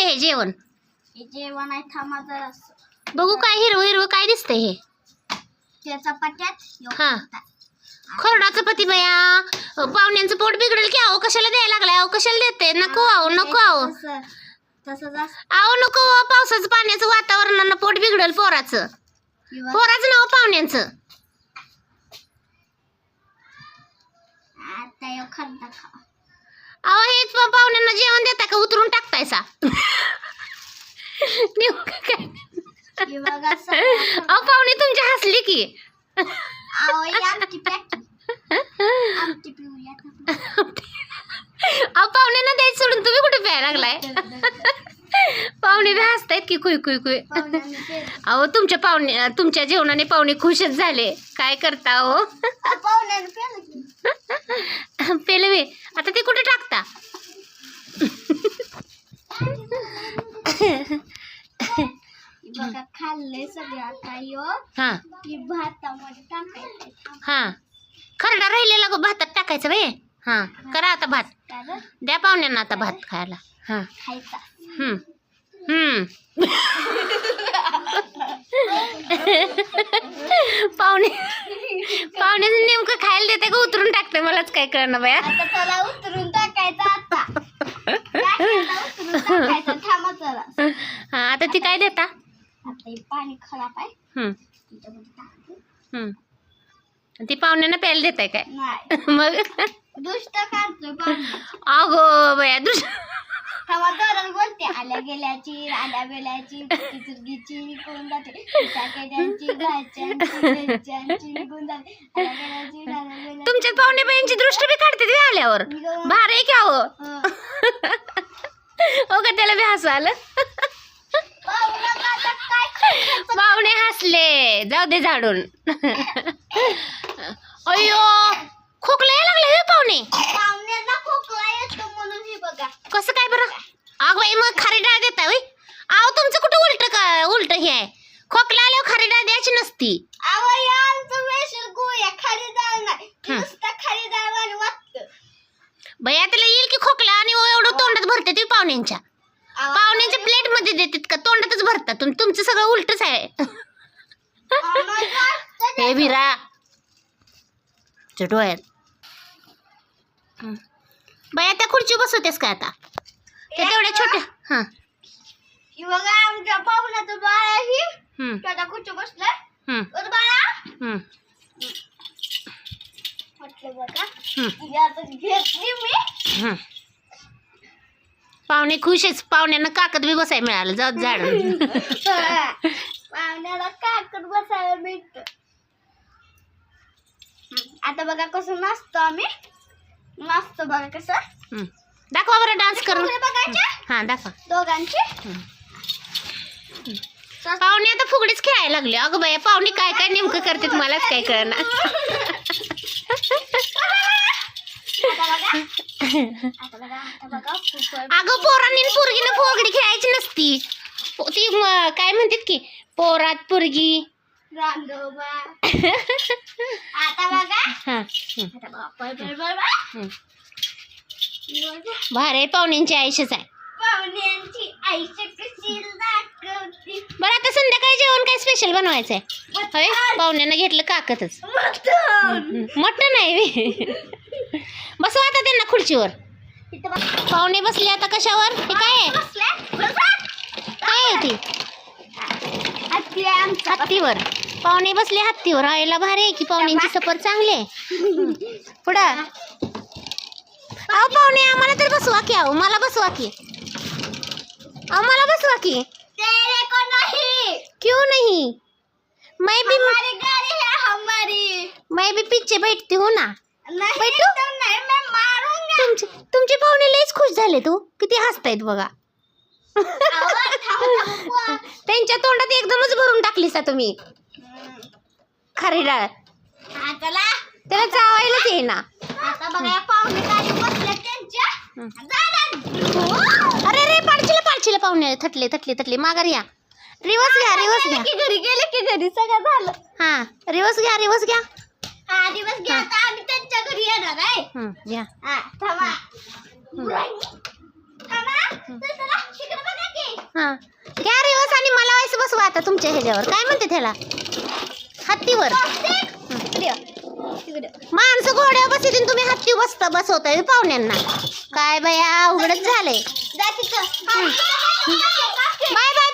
हे जेवण? हे जेवण आहे, थांबा जरा बघू काय हिरवं हिरवं काय दिसतंय हे? त्या चपात्यात हा खरडा चपाती बया. पाहुण्यांचं पोट बिघडेल की अहो. कशाला द्यायला लागलाय अहो? कशाला देते? नको अहो, नको अहो, तसंच अहो नको अहो. पावसाचं पाण्याचं वातावरणानं पोट बिघडेल पोराचं. पोराचं नाव पाहुण्यांचं. आता यो खरडा खा. अहो हेच पाहुण्यांना जेवण देता का उतरून टाकतायसा? अहो पाहुणे तुमची हसली की. अहो पाहुण्यांना द्यायचं सोडून तुम्ही कुठे प्यायला लागलाय? पाहुणे बी हसतायत की कुई कुई कुई. अहो तुमच्या जेवणाने पाहुणे खुशच झाले. काय करता हो? पेले बी आता ते कुठे टाकता? बघा खाल्ले सगळे आता यो. हा की भातामध्ये टाकायचं. हा खरडा राहिलेला गो भातात टाकायचं बाई. हा करा आता भात द्या पाहुण्यांना आता भात खायला. हा खायचा. पाहुणे नेमकं खायला देते का उतरून टाकते मलाच काय कळणार बाया. आता त्याला उतरून टाकायचं. आता उतरून टाकायचं. थांबा जरा. हा आता ती काय देता? आता हे पाणी खराब आहे. त्याच्यामध्ये टाकायचं. ती पाहुण्यांना प्यायला देताय काय? नाही मग दुष्ट काढतोय पाणी. अगो बया दुष्ट. थांबा जरा बोलते. आल्या गेल्याची आल्या बेल्याची चुरगीची निघून जाते. टाक्याची घरच्यांची निघून जाते. आल्या गेल्याची तुमच्या पाहुणे बहिणीची दृष्टी बी काढते ती आल्यावर. भार आहे क्या हो? हो का त्याला बी हसू आलं. पाहुणे हसले. जाऊ दे झाडून. अयो खोकला यायला लागला हे पाहुणे. पाहुण्यांना खोकला येतो म्हणून हे बघा. कसं काय बरं? अगं बाई मग खारी डाळ देता होय? अहो तुमचं कुठं उलट हे आहे. खोकला आल्यावर खारी डाळ द्यायची नसती. खारी डाळ नाही, नुसतं खारी डाळ आणि वाटतं. भैया त्याला येईल की खोकला आणि एवढं तोंडात भरते तुम्ही पाहुण्यांच्या. पाहुण्यांच्या प्लेट मध्ये देतात का तोंडातच भरतात? तुमचं सगळं उलटच आहे. हे विरा डोळ्यात. बया त्या खुर्ची बसवतेस का आता? ते तेवढ्या छोट्या. हा बघा आमच्या पाहुण्याचं बाळ आहे. त्याला कुठं बसलंय बाळा. म्हटलं बघा घेतली मी. पाहुणे खुश आहेत. पाहुण्यांना काकत बी बसायला मिळालं. जाऊ झाड. पाहुण्याला काकत बसायला मिळतं. आता बघा कसं नाचतो आम्ही. नाचतो बघा कसं. दाखवा बरं डान्स करून. बघायचे हा दाखवा दोघांची. पाहुणे आता फुगडीच खेळायला लागले. अगं बाया पाहुणे काय काय नेमकं करतात मलाच काय कळणार. अगं पोरांनी पोरगीनं फुगडी खेळायची नसती. ती काय म्हणतात की पोरात पोरगी. आता बघा भारे पाहुण्यांची आयुष्यच आहे. पाहुण्यांची आयुष्य कशी दाखवते. बरं आता संध्याकाळी जेवण काय स्पेशल बनवायचं आहे? होय पाहुण्यांना घेतलं काकतच. मटण आहे. बसवा आता त्यांना खुर्चीवर. पाहुणे बसले आता कशावर? हे काय आहे? काय आहे ती? हत्तीवर. पाहुणे बसले हत्तीवर. आईला भारी आहे की पाहुण्यांची सफर चांगली आहे. पुढं अहो पाहुणे आम्हाला तर बसवा की. अहो मला बसवा की. अहो मला बसवा की. तेरे को नहीं. क्यों नहीं? हमारी गाड़ी है हमारी. मैं भी पीछे बैठती हूँ ना. नहीं बैठू? तो नहीं मैं मारूंगा. तुमचे पाहुणे लयच खुश झाले. तू किती हसतायत बघा. त्यांच्या तोंडात एकदमच भरून टाकलीस तुम्ही खारी डाळ. त्याला चावायलाच येईना. आता बघा पाहुणे गाडी बसल्या त्यांच्या. अरे रे पाडशील पाहुणे. थटले माघार या. रिवर्स घ्या. घरी गेले की घरी सगळं झालं. हा रिवर्स घ्या. हा दिवस घ्या. आता आम्ही त्यांच्या घरी येणार आहे. घ्या. थांबा. थांबा. तिकडे बघा की. हा घ्या रिवर्स आणि मला व्हायचं बसवा आता तुमच्या ह्याच्यावर. काय म्हणते त्याला? हत्तीवर. माणसं घोड्यावर बसतील तुम्ही हत्ती बसवताय पाहुण्यांना. काय बाया अवघडच झालंय. Bye bye.